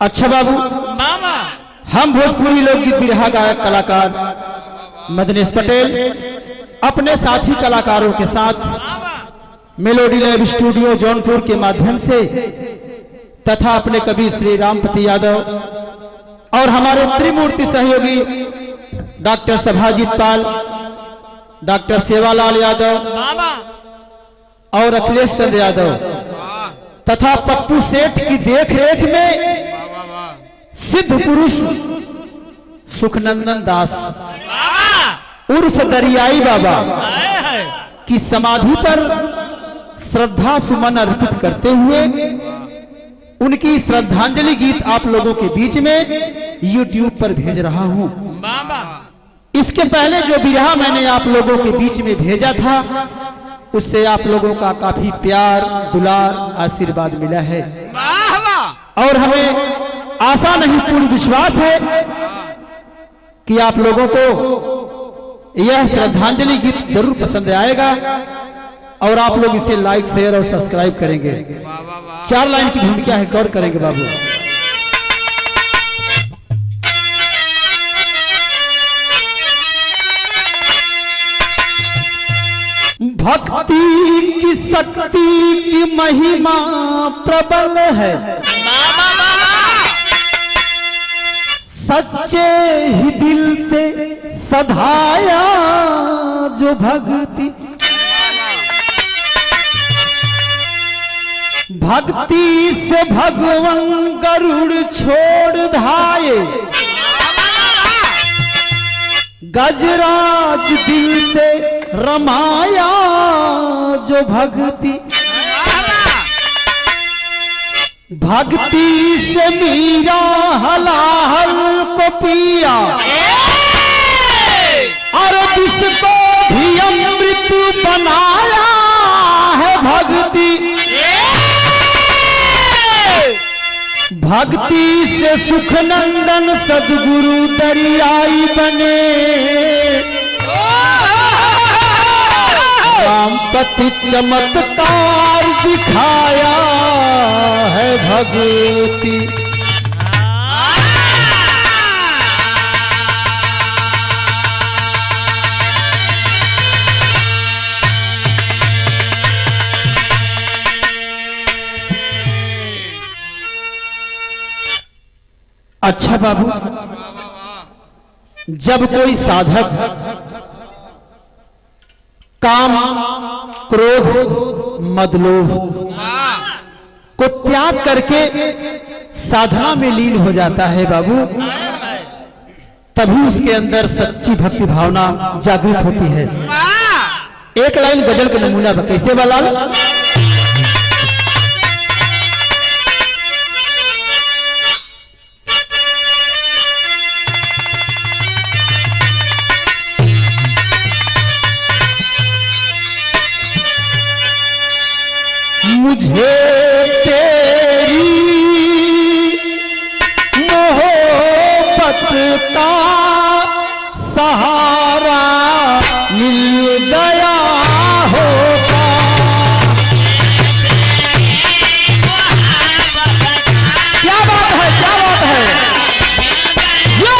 अच्छा बाबू, मामा हम भोजपुरी लोकगीत बिरहा गायक कलाकार मदनेश पटेल अपने साथी कलाकारों के साथ मेलोडी लैब स्टूडियो जौनपुर के माध्यम से तथा अपने कवि श्री रामपति यादव और हमारे त्रिमूर्ति सहयोगी डॉक्टर सभाजीत पाल, डॉक्टर सेवालाल यादव मामा और अखिलेश चंद्र यादव तथा पप्पू सेठ की देखरेख में सिद्ध पुरुष सुखनंदन दास उर्फ दरियाई बाबा की समाधि पर श्रद्धा सुमन अर्पित करते हुए उनकी श्रद्धांजलि गीत आप लोगों के बीच में YouTube पर भेज रहा हूं। मामा इसके पहले जो बिरहा मैंने आप लोगों के बीच में भेजा था उससे आप लोगों का काफी प्यार दुलार आशीर्वाद मिला है और हमें आशा नहीं पूर्ण विश्वास है कि आप लोगों को यह श्रद्धांजलि गीत जरूर पसंद आएगा और आप लोग इसे लाइक शेयर और सब्सक्राइब करेंगे। 4 लाइन की भूमिका है, गौर करेंगे बाबू। भक्ति की शक्ति की महिमा प्रबल है, सच्चे ही दिल से सधाया जो भक्ति, भक्ति से भगवान गरुड़ छोड़ धाये, गजराज दिल से रमाया जो भक्ति, भक्ति से मीरा हलाहल को पिया और विष को भी अमृत बनाया है भक्ति, भक्ति से सुखनंदन सदगुरु दरियाई बने, रामपति चमत्कार दिखाया है भगवती। अच्छा बाबू, जब कोई साधक काम क्रोध मदलोभ को त्याग करके साधना में लीन हो जाता है बाबू, तभी उसके अंदर सच्ची भक्ति भावना जागृत होती है। एक लाइन गजल का नमूना कैसे वाला, मुझे तेरी मोहब्बत का सहारा मिल गया होगा, क्या बात है, क्या बात है, यो!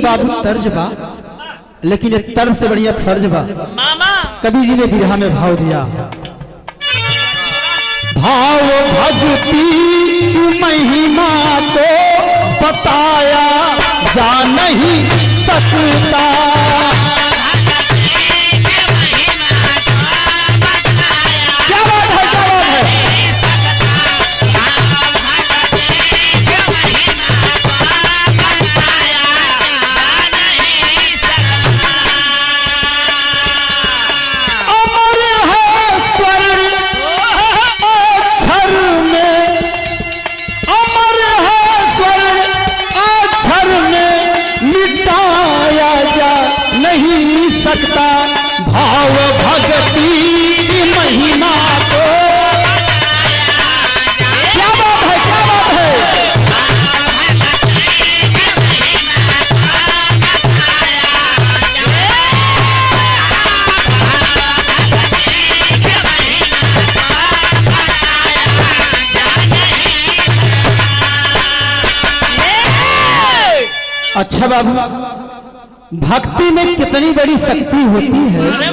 बाबू तर्ज बा, लेकिन एक तर्ज से बढ़िया फर्ज बा। मामा कवि जी ने बिरहा में भाव दिया, भाव भक्ति महिमा को बताया जा नहीं सकता। क्या बात है, क्या बात है। भाव भक्ति की महिमा को। क्या बात है, क्या बात है। अच्छा बाबू, भक्ति में कितनी बड़ी शक्ति होती है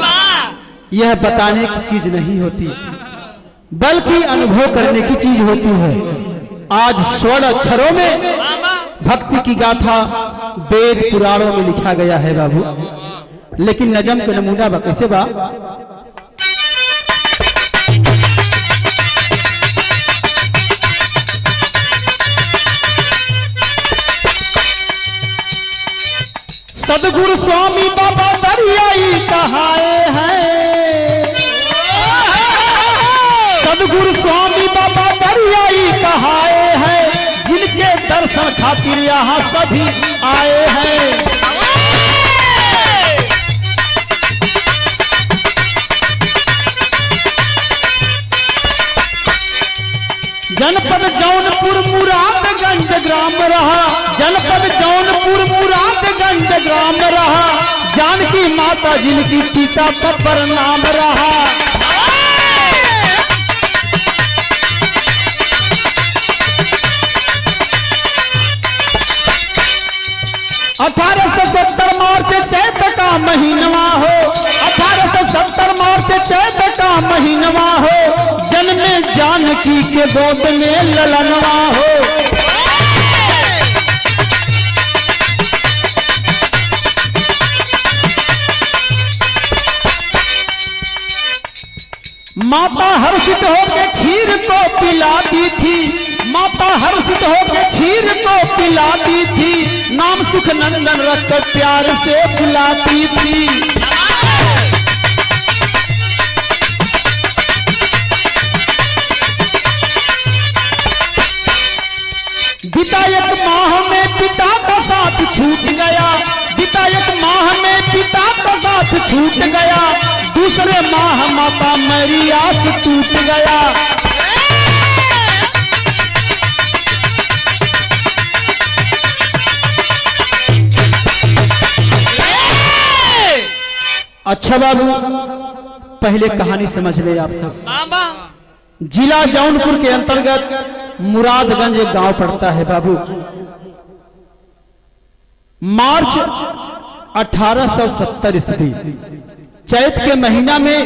यह बताने की चीज नहीं होती, बल्कि अनुभव करने की चीज होती है। आज 16 अक्षरों में भक्ति की गाथा वेद पुराणों में लिखा गया है बाबू, लेकिन नजम का नमूना बा कैसे बा। सदगुरु स्वामी बाबा दरियाई कहाए हैं, सदगुरु स्वामी बाबा दरियाई कहाए हैं, जिनके दर्शन खातिर यहाँ सभी आए हैं। जनपद जौनपुर मुरादगंज ग्राम रहा, जनपद जौनपुर मुरादगंज ग्राम रहा, जानकी माता जिनकी पिता पर नाम रहा। 1870 मार्च चैत का महीनवा हो, 1870 मार्च चैत का महीनवा हो, जन्मे जानकी के गोद में ललनवा हो। माता हर्षित होकर क्षीर को पिलाती थी, माता हर्षित होकर क्षीर को पिलाती थी, नाम सुख नंदन रखकर प्यार से बुलाती थी। बीता एक माह में पिता का साथ छूट गया, बीता एक माह में पिता का साथ छूट गया, दूसरे माह माता मेरी आस टूट गया। अच्छा बाबू, पहले कहानी समझ ले आप सब। जिला जौनपुर के अंतर्गत मुरादगंज एक गांव पड़ता है बाबू। मार्च 1870 ईस्वी चैत के महीना में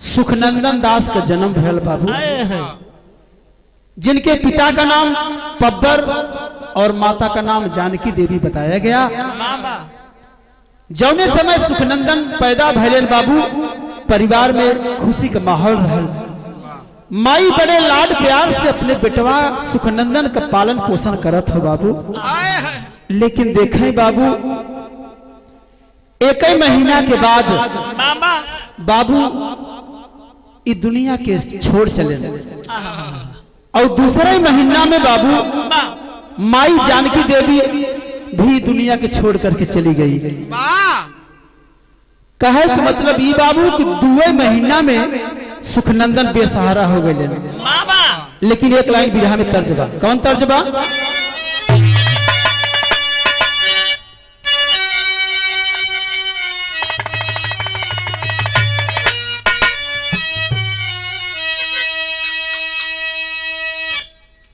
सुखनंदन दास का जन्म भयल बाबू, जिनके पिता का नाम पब्बर और माता का नाम जानकी देवी बताया गया। जौने समय सुखनंदन पैदा भैलन बाबू, परिवार में खुशी का माहौल रहल। माई बड़े लाड प्यार से अपने बेटवा सुखनंदन का पालन पोषण करत हो बाबू। लेकिन देखें बाबू, एक ही महीना के बाद बाबू इस दुनिया के छोड़ चले, और दूसरे महीना में बाबू माई जानकी देवी भी दुनिया के छोड़ करके चली गई। कहे तो मतलब ये बाबू कि 2 महीना में सुखनंदन बेसहारा हो गए। लेकिन एक लाइन बिरहा में तर्जबा, कौन तर्जबा?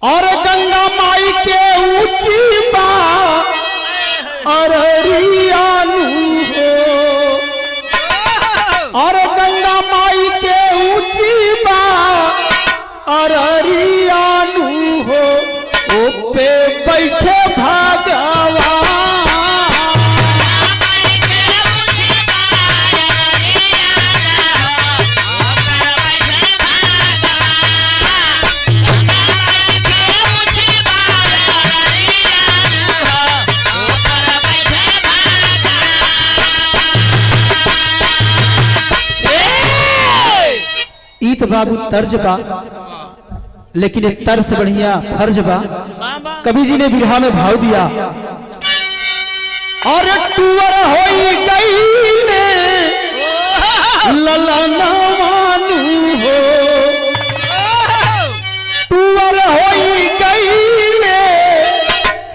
और गंगा माई के ऊंची बा अररियानु हो, और गंगा माई के ऊंची बा अररियानु हो, ओ पे ईत बाबू तर्ज बा, लेकिन एक तर्ज बढ़िया फर्ज बा। कवि जी ने बिरहा में भाव दिया, और टूअर होई गई ललना मानू हो, टूअर होई गई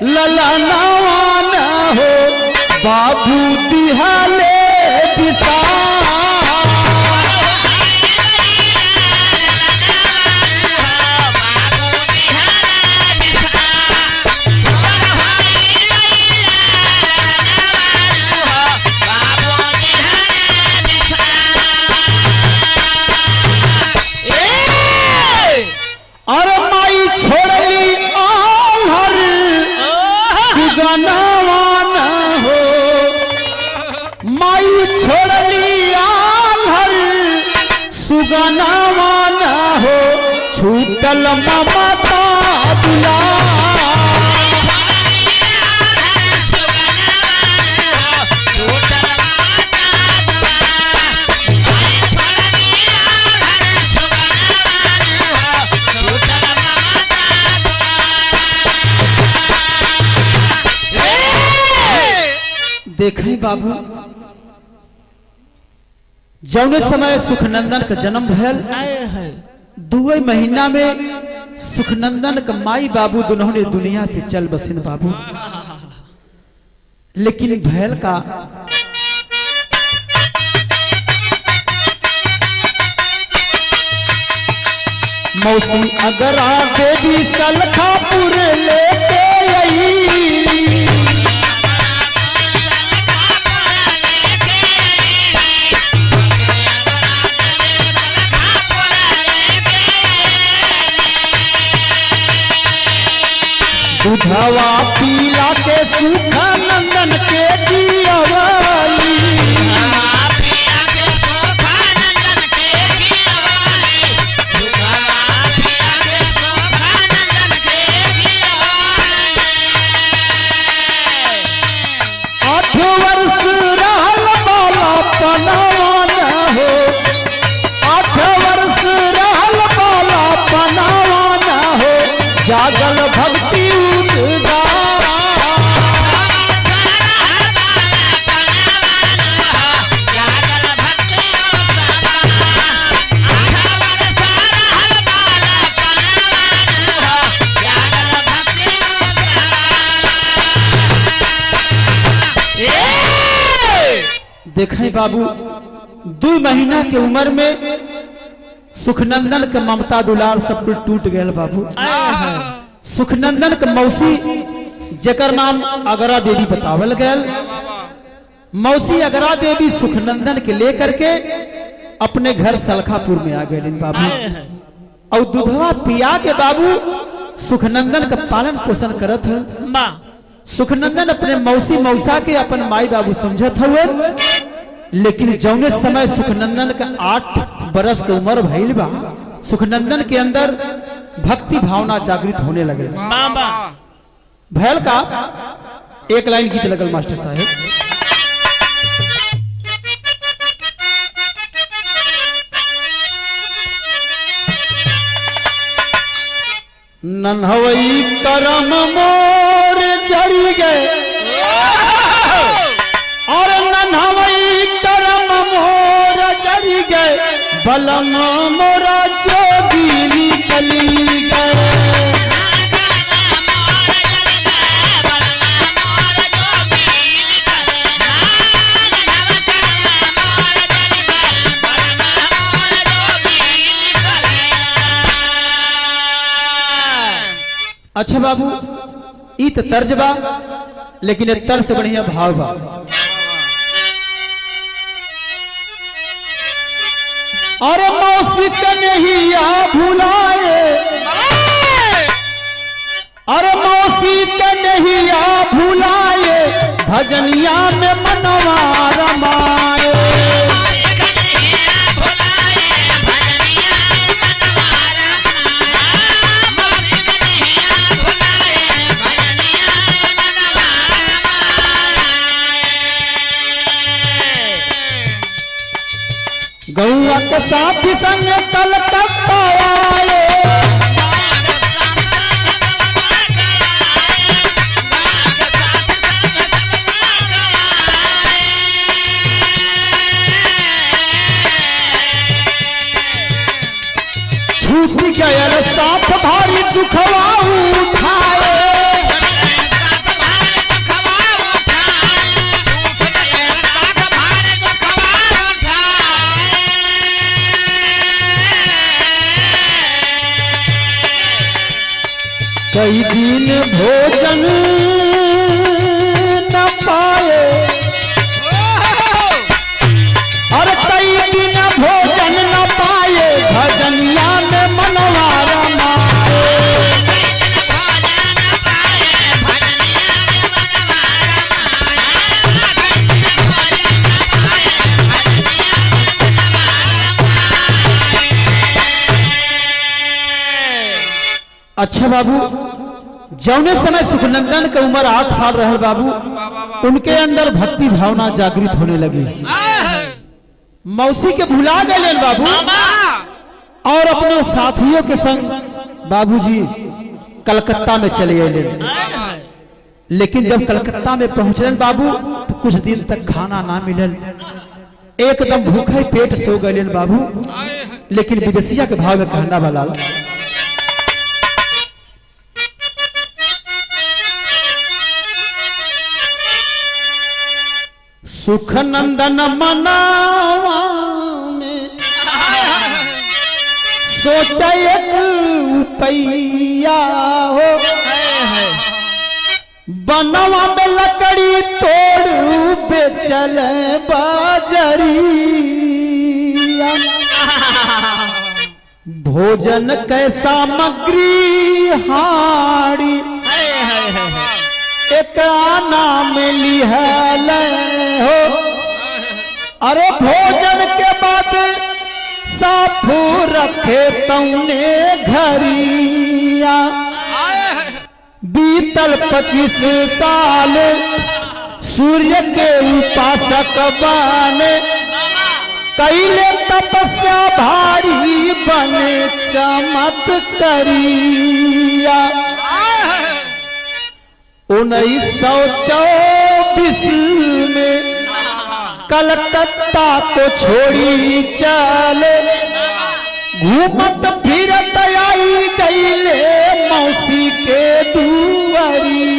ललना माना हो, बाबू दिहाले दिशा और माई छोड़ली आल्हर सुगनावान हो, माई छोड़ली आल्हर सुगनावान हो, छूटल ममता दुला देखें बाबू, जौने समय सुखनंदन का जन्म भयल, 2 महीना में सुखनंदन का माई बाबू दोनों ने दुनिया से चल बसिन बाबू। लेकिन भयल का मौसी अगरा देवी सलखापुर लेके आई, दूधवा पीला के सुखानंदन के जियवाली, जागल भक्ति देखें बाबू, 2 महीना के उम्र में सुखनंदन के ममता दुलार सब कुछ टूट गया बाबू। सुखनंदन के मौसी जेकर नाम अगरा देवी बतावल गयल, मौसी अगरा देवी सुखनंदन के लेकर के अपने घर सलखापुर में आ गए बाबू, और दूधवा पिया के बाबू सुखनंदन का पालन पोषण करत है। सुखनंदन अपने मौसी मौसा के अपन माई बाबू समझत हुए, लेकिन जौने समय सुखनंदन का 8 बरस के उम्र भइल बा, सुखनंदन के अंदर भक्ति भावना जागृत होने लगे। भैल का एक लाइन गीत लगल मास्टर साहब, नन्हवई करम मोर जरी गए, और नन्हवई करम मोर जरी गए, बलम मोरा जोगी निकली गए। अच्छा बाबू, ई तो तर्ज बा, लेकिन एक तर्ज से बढ़िया भाव बा। और मौसी कन्हैया भुलाए, और मौसी कन्हैया भुलाए, भजनिया में मनवा रमाए। गौआ के साथी संग कलकत्ता आए। छूट गयल साथ भारी दुखवा उठाए। कई दिन भोजन न पाए और कई दिन भोजन न पाए। भजनिया में मनवा रमाए। अच्छा बाबू, जौने समय सुखनंदन का उम्र 8 साल रहल बाबू, उनके अंदर भक्ति भावना जागृत होने लगी। मौसी के भुला गए बाबू और अपने साथियों के संग बाबूजी कलकत्ता में चले गए। लेकिन जब कलकत्ता में पहुंचले बाबू तो कुछ दिन तक खाना ना मिलल। एकदम भूखे पेट सो गए बाबू। लेकिन विदेशिया के भाव में कहना वाला सुखनंदन मनावा में सोचा एक उपैया हो। बनवा में लकड़ी तोड़ बेचल बाजरिया। भोजन के सामग्री हाड़ी एक नाम लिहल हो। अरे भोजन के बाद साफ रखे तौने घरिया। बीतल 25 साल सूर्य के उपासक बने। कैले तपस्या भारी बने चमत्कारिया। 1924 में कलकत्ता को छोड़ी चले। घूमत फिरत आई गईले मौसी के दुआरिया।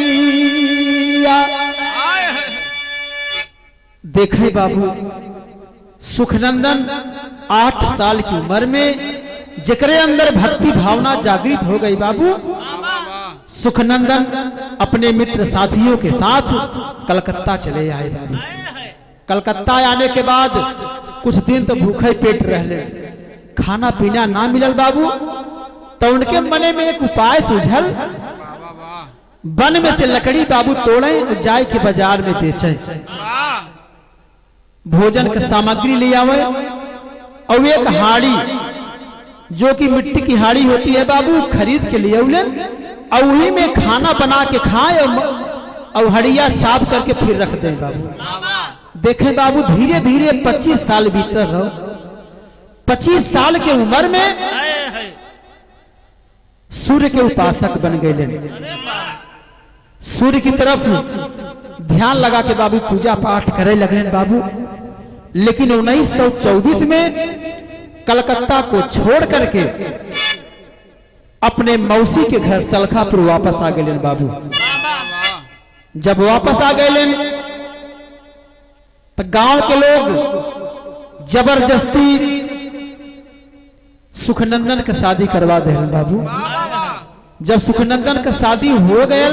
देखे बाबू, सुखनंदन 8 साल की उम्र में जकरे अंदर भक्ति भावना जागृत हो गई बाबू। सुखनंदन अपने मित्र साथियों के साथ कलकत्ता चले आए बाबू। कलकत्ता आने के बाद कुछ दिन तो भूखे पेट रहले, खाना पीना ना मिलल बाबू। तो उनके मने में एक उपाय सूझल। वन में से लकड़ी बाबू तोड़े जाए के बाजार में बेचे। भोजन की सामग्री ले आवे और एक हाड़ी जो कि मिट्टी की हाड़ी होती है बाबू खरीद के लिए और वही में खाना बना के खाए और हड़िया साफ करके फिर रख दें बाबू। देखें बाबू, धीरे धीरे 25 साल बीतर रहो। 25 साल के उम्र में सूर्य के उपासक बन गए। सूर्य की तरफ ध्यान लगा के बाबू पूजा पाठ करे लगे बाबू। लेकिन 1924 में कलकत्ता को छोड़ करके अपने मौसी के घर सलखापुर वापस आ गए बाबू। जब वापस आ गए तो गांव के लोग जबरदस्ती सुखनंदन का शादी करवा दे बाबू। जब सुखनंदन का शादी हो गया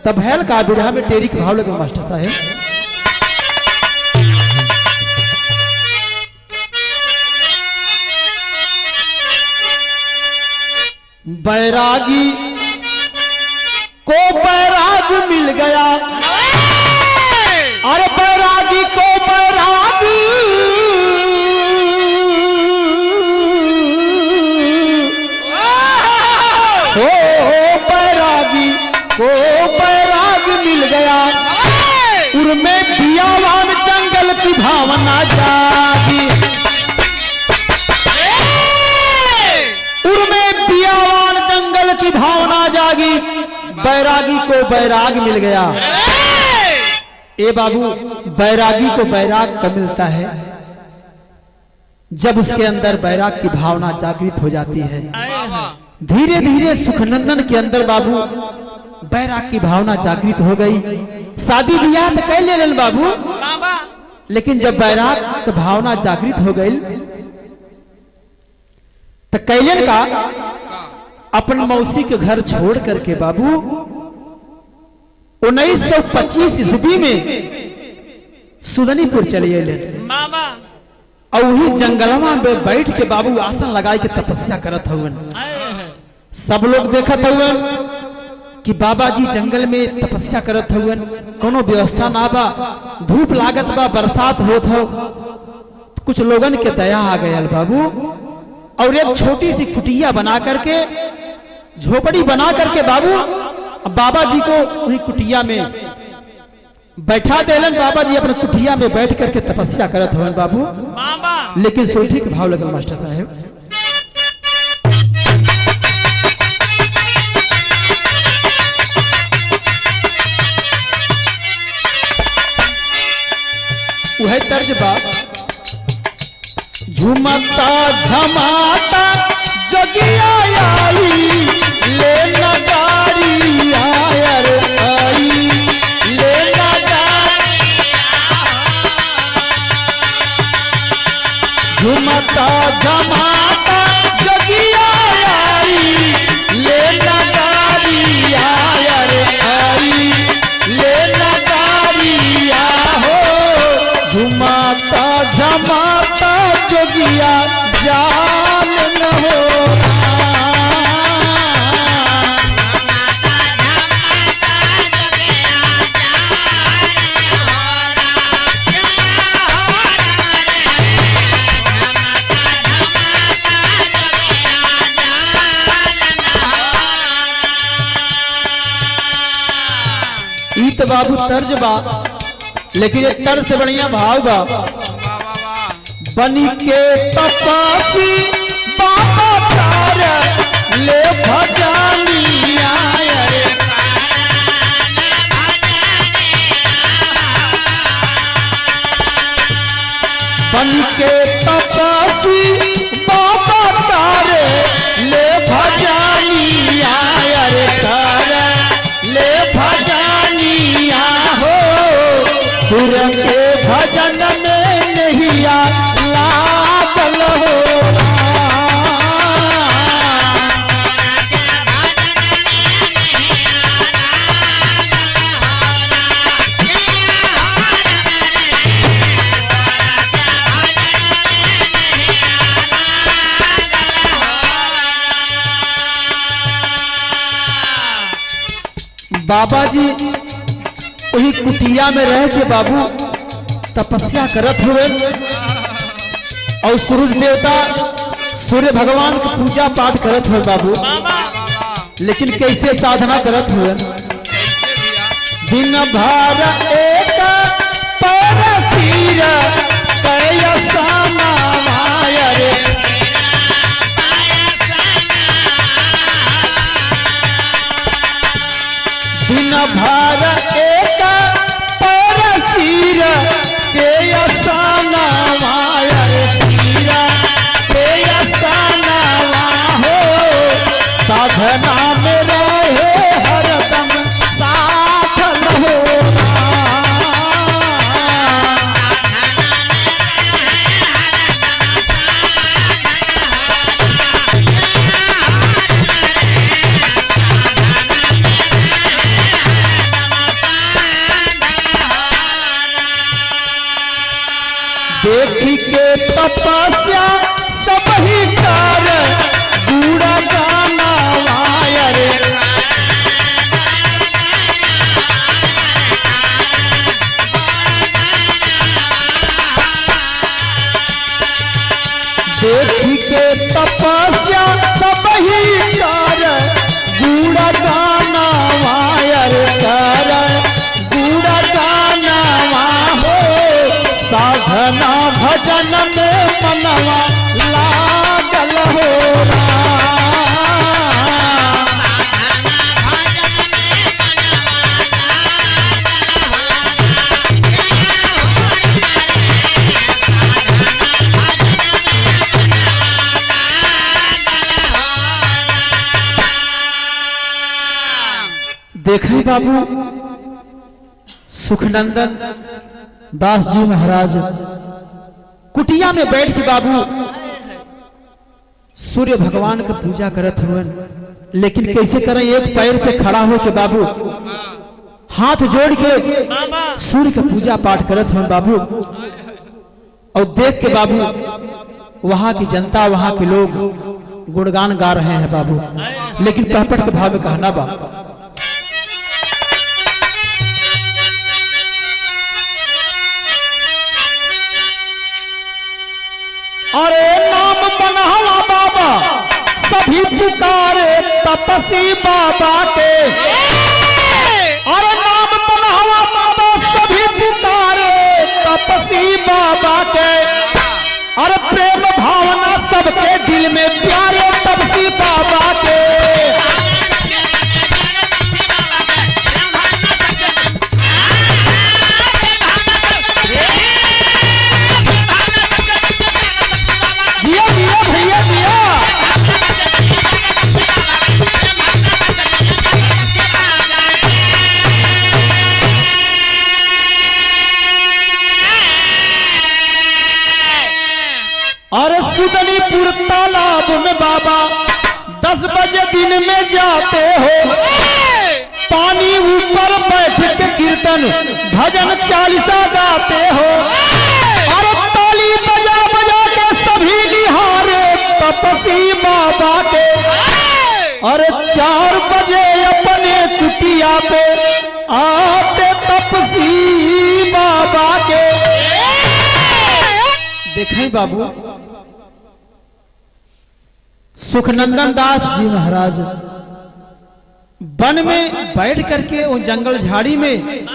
तब हैल का बिरहा में टेरी के भाव लगे मास्टर साहेब। बैरागी को बैराग मिल गया। अरे बैरागी को बैराग हो। बैरागी को बैराग मिल गया। उर्मे बियावान जंगल की भावना जागी। बैरागी को बैराग मिल गया। ए बाबू, बैरागी को बैराग कब मिलता है? जब उसके अंदर बैराग की भावना जागृत हो जाती है। धीरे धीरे सुखनंदन के अंदर बाबू बैराग की भावना जागृत हो गई। शादी ब्याह तो कर ले बाबू, लेकिन जब बैराग की भावना जागृत हो गई तो कैलन का अपन मौसी के घर छोड़ करके बाबू 1925 ईस्वी में सुदनीपुर चले गए और वही जंगलवा में बैठ के बाबू आसन लगाए के तपस्या करत हुए। सब लोग देखत हुए कि बाबा जी जंगल में तपस्या करत हुए, कोनो व्यवस्था ना बा, धूप लागत बा, बरसात होत हो। कुछ लोगन के दया आ गया बाबू और एक छोटी सी कुटिया बना करके, झोपड़ी बना करके बाबू बाबा जी को वही कुटिया में बैठा देलन। बाबा जी अपने कुटिया में बैठ करके तपस्या करत हुए बाबू। लेकिन सोठी के भाव लगल मास्टर साहब, वह तर्ज बा, झुमता झमाता जगिया आई, ले नगारी आयर आई, ले नगारी झुमता झमाता जगिया आई, ले नगारी आयर आई, ले नगारी आहो, झुमाता झमाता जोगिया जान न हो। ईत बाबू तर्ज बा, लेकिन एक तर्ज से बढ़िया भाव बा, बनी के तपासी बाबा तार ले भजानी आयर, बनी के तपासी बाबा तार ले भजानी आयर, तार ले भजानी आहो, सुर के भजन में नहीं आ लागल हो। बाबा जी वही कुटिया में रह के बाबू तपस्या करत हुए और सूरज देवता सूर्य भगवान की पूजा पाठ करत हुए बाबू। लेकिन कैसे साधना करत हुए, दिन भर एक परसीर कैसा नामायर, दिन भर एक परसीर के असाना मायर, सीरा के असाना हो, साधना में रहे हरदम साधन हो। देखें बाबू, सुखनंदन दास जी महाराज कुटिया में बैठ के बाबू सूर्य भगवान का पूजा करत हुए, लेकिन कैसे करें? एक पैर पे खड़ा हो के बाबू हाथ जोड़ के सूर्य का पूजा पाठ करत हुए बाबू। और देख के बाबू वहां की जनता, वहां के लोग गुणगान गा रहे हैं बाबू, लेकिन पहपट के भाव में कहना बा, अरे नाम बनावा बाबा सभी पुकारे तपसी बाबा के, अरे नाम बनावा बाबा सभी पुकारे तपसी बाबा के, अरे प्रेम भावना सबके दिल में प्यारे तपसी बाबा के। जिया जिया भैया जिया। और सुदनीपुर तालाब में बाबा 10 बजे दिन में जाते हो, पानी ऊपर बैठ के कीर्तन भजन चालीसा गाते हो, और ताली बजा बजा के सभी निहारे तपसी बाबा के, और 4 बजे अपने कुटिया पे आते तपसी बाबा के। देखें बाबू, सुखनंदन दास जी महाराज वन में बैठ करके, उन जंगल झाड़ी में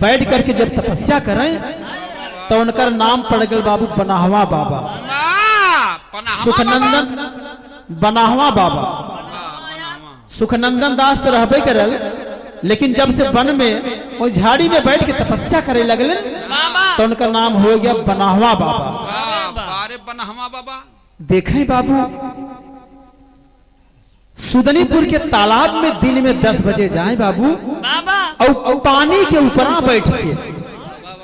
बैठ करके जब तपस्या करें तो उनका नाम पड़ गया बाबू बनाहवा बाबा। सुखनंदन बनाहवा बाबा, सुखनंदन दास तो रहबे करल, लेकिन जब से वन में वो झाड़ी में बैठ के तपस्या करे लगले तो उनका नाम हो गया बनाहवा बाबा। बनाहवा बाबा। देखें बाबू, सुदनीपुर के तालाब में दिन में 10 बजे जाए बाबू, और पानी के ऊपर बैठ के,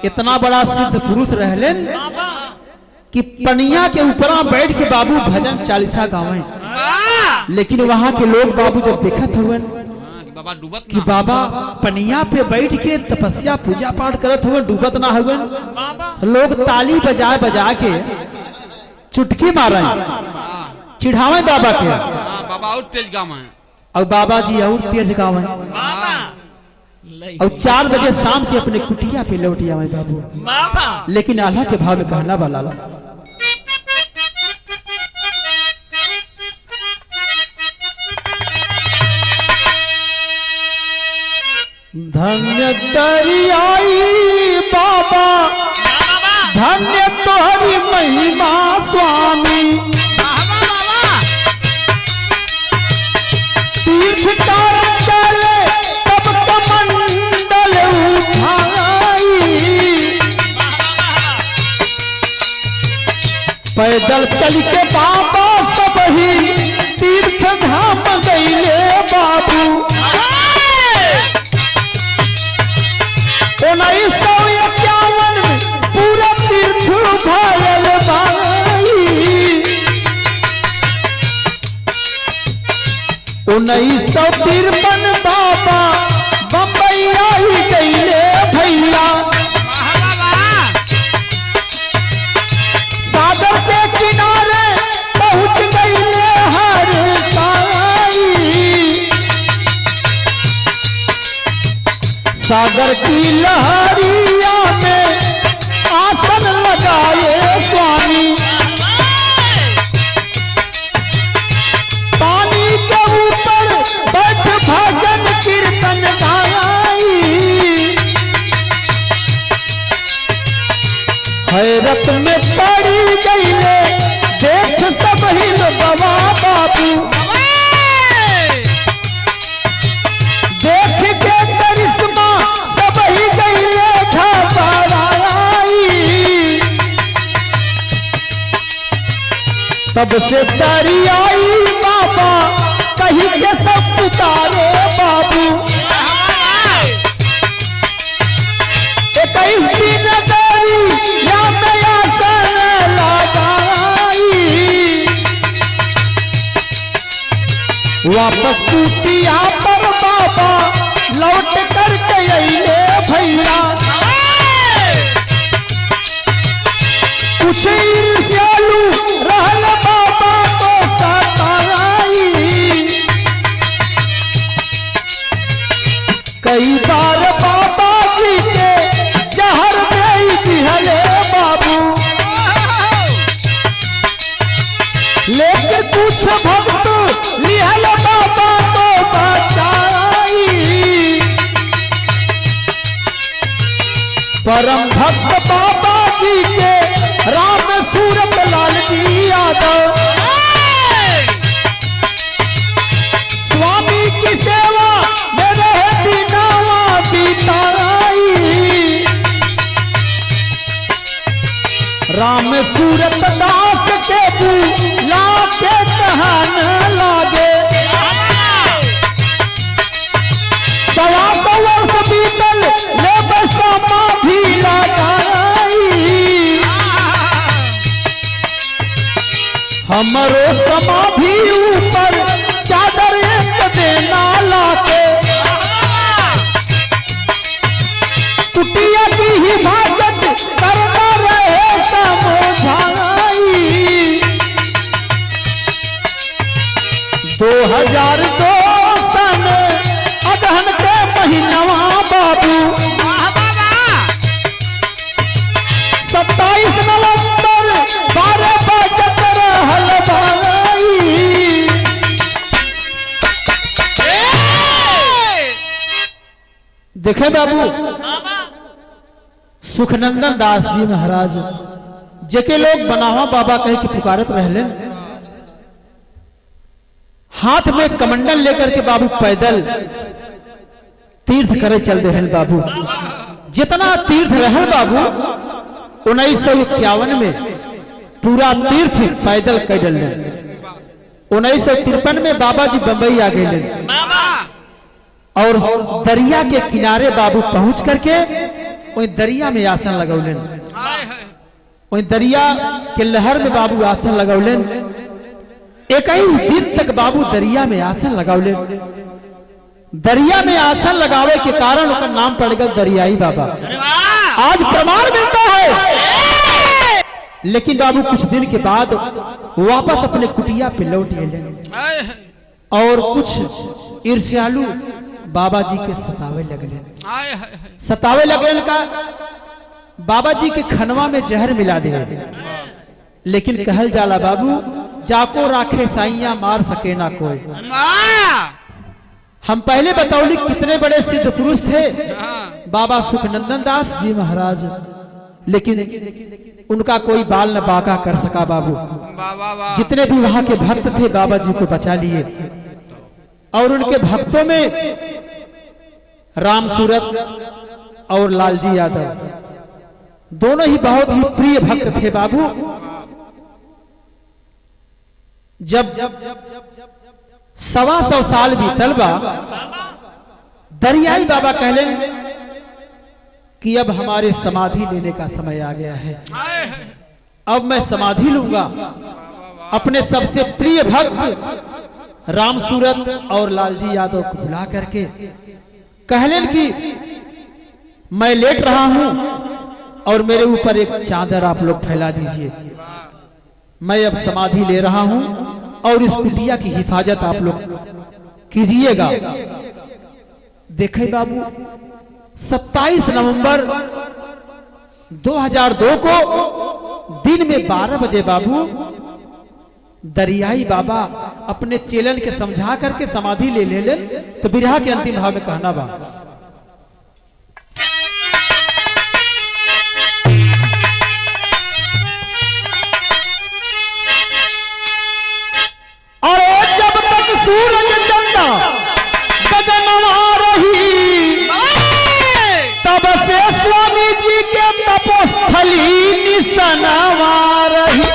इतना बड़ा सिद्ध पुरुष रहले कि पनिया के ऊपर बैठ के बाबू भजन चालीसा गावे, लेकिन वहां के लोग बाबू जब देखत हुए कि बाबा पनिया पे बैठ के तपस्या पूजा पाठ करत हुए, डूबत ना हुए, लोग ताली बजा बजा के चुटकी मारे, चिढ़ावे बाबा के, बाबा और तेज गावे, और बाबा जी और तेज गावे, और 4 बजे शाम के अपने कुटिया पे लौट आवे बाबू। लेकिन आल्हा के भाव में कहना वाला, धन्य दरियाई बाबा धन्य तोहरी महिमा स्वामी, तीर्थ चले तब कमंडल उठाई, पैदल चल के बाबा सब ही तीर्थ धाम गईले बाबू। 1951 में पूरा तीर्थ भरल बाई, 1953 बाबा बम्बई आई गईले भैया, सागर के किनारे पहुंच गईले हर साई, सागर की लहरिया में आसन लगाए स्वामी, पानी के ऊपर बैठ भजन कीर्तन गाई, हैरत में पड़ी गईले देख सब ही बाबा बाबू, देख के करिश्मा सब ही गईले घबराई, सबसे दरियाई बाबा कहीं के सब पुकारे बाबू। 21 दिन दरिया में आसन लगाई, वापस कुटिया पर बाबा लौट करके अइले भैया। कुछ ईर्ष्यालु रहल बाबा को सताई, कई बार बाबा जी के जहर दे दिहले बाबू, लेकिन कुछ भक्त लिहल बाबा को बचाई। परम भक्त बाबा जी के राम सूरत लाल जी यादव, स्वामी की सेवा में रहती नावा बिताई। राम सूरत दास के बुला के कहन लागे, 125 वर्ष बीतल ले समाधि लगाई। हमरो समाधि ऊपर चादर एक देना लाके, कुटिया की हिफाजत करना रहे समझाई। 2002 सन अगहन के महीनवा बाबू, 27 नवंबर 12 बजत रहल भाई। देखे बाबू, सुखनंदन दास जी महाराज जेके लोग बनावा बाबा कहे कि पुकारत रहले, हाथ में कमंडल लेकर के बाबू पैदल तीर्थ करे चल रहे बाबू। जितना तीर्थ रहल बाबू 1951 में पूरा तीर्थ पैदल कर डले। 1953 में बाबा जी बंबई आ गए और दरिया के किनारे बाबू पहुंच करके वही दरिया में आसन लगौलन। वही दरिया के लहर में बाबू आसन लगौलन। 21 दिन तक बाबू दरिया में आसन लगौलन। दरिया में आसन लगावे के कारण उसका नाम पड़ गया दरियाई बाबा। आज प्रमाण मिलता है। लेकिन बाबू कुछ दिन के बाद वापस अपने कुटिया पे लौट गए और कुछ ईर्ष्यालु बाबा जी के सतावे लगले। सतावे लगले का बाबा जी के खनवा में जहर मिला दे। लेकिन कहल जाला बाबू जाको राखे साइया मार सके ना कोई। हम पहले बतौली कितने बड़े सिद्ध पुरुष थे बाबा सुखनंदन दास जी महाराज, लेकिन उनका कोई बाल न बाका कर सका बाबू। जितने भी वहां के भक्त थे बाबा जी को बचा लिए। और उनके भक्तों में राम सूरत और लालजी यादव दोनों ही बहुत ही प्रिय भक्त थे बाबू। जब 125 साल बीतल बा, दरियाई बाबा कहले कि अब हमारे समाधि लेने का समय आ गया है। अब मैं समाधि लूंगा। अपने सबसे प्रिय भक्त राम सूरत और लालजी यादव को बुला करके कहलेन कि मैं लेट रहा हूं और मेरे ऊपर एक चादर आप लोग फैला दीजिए। मैं अब समाधि ले रहा हूं और इस कुटिया की हिफाजत आप लोग कीजिएगा। देखे बाबू 27 नवंबर 2002 को दिन में 12 बजे बाबू दरियाई बाबा अपने चेलन के समझा करके समाधि ले ले तो बिरहा के अंतिम भाव में कहना बा, और जब तक सूरज चंदा गगनवा रही तब से स्वामी जी के तपोस्थली निसनवा रही।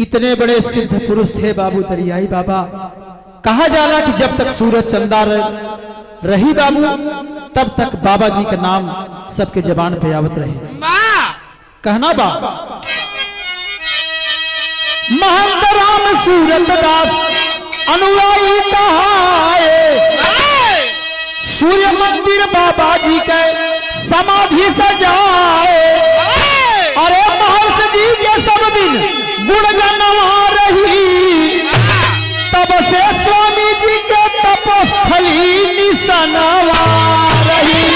इतने बड़े सिद्ध पुरुष थे बाबू दरियाई बाबा। कहा जाला कि जब तक सूरज चंदा रही बाबू, तब तक बाबा जी का नाम सबके जबान पे आवत रहे। कहना बा महंत राम सूरत दास अनुयायी कहाए, सूर्य मंदिर बाबा जी के समाधि सजाए। अरे महर्षि जी के सब दिन गुणगणवा रही, तब से स्वामी जी के तपोस्थली निसनवा रही।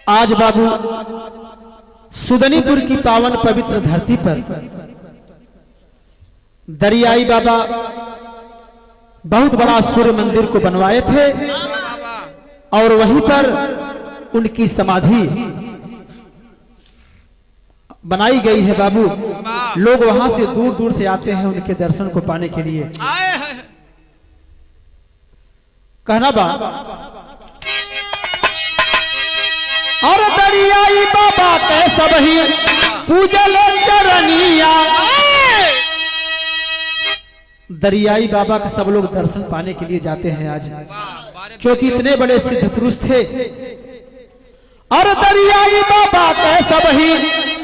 आज बाबू सुदनीपुर की पावन पवित्र धरती पर दरियाई बाबा बहुत बड़ा सूर्य मंदिर को बनवाए थे और वहीं पर उनकी समाधि बनाई गई है बाबू। लोग वहां से दूर दूर से आते हैं उनके दर्शन को पाने के लिए। कहना बा और दरियाई बाबा के सब ही पूजल चरनिया। दरियाई बाबा का सब लोग दर्शन पाने के लिए जाते हैं आज, क्योंकि इतने बड़े सिद्ध पुरुष थे। और दरियाई बाबा के सब ही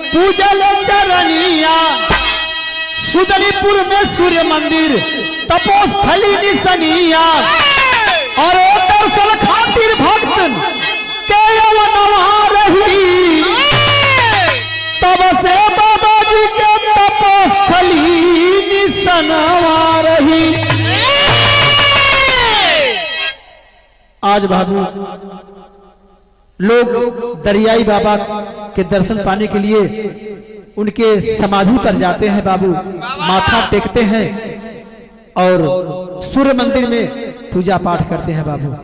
पूजल चरनिया। सुदनीपुर में सूर्य मंदिर तपोस्थली निसनिया। और दर्शन खातिर भक्तन रही, तब से बाबा जी के तपोस्थली निसनवा रही। आज बाबू लोग दरियाई बाबा के दर्शन पाने के लिए उनके समाधि पर जाते हैं बाबू, माथा टेकते हैं और सूर्य मंदिर में पूजा पाठ करते हैं बाबू।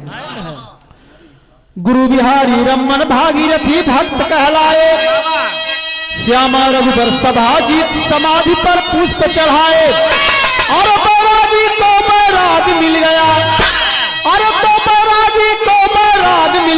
गुरु बिहारी रमन भागीरथी भक्त कहलाए, श्यामा रघुबर सभा जीत समाधि पर पुष्प चढ़ाए। और बैरागी को बैराग मिल गया, और तो बैरागी को बैराग मिल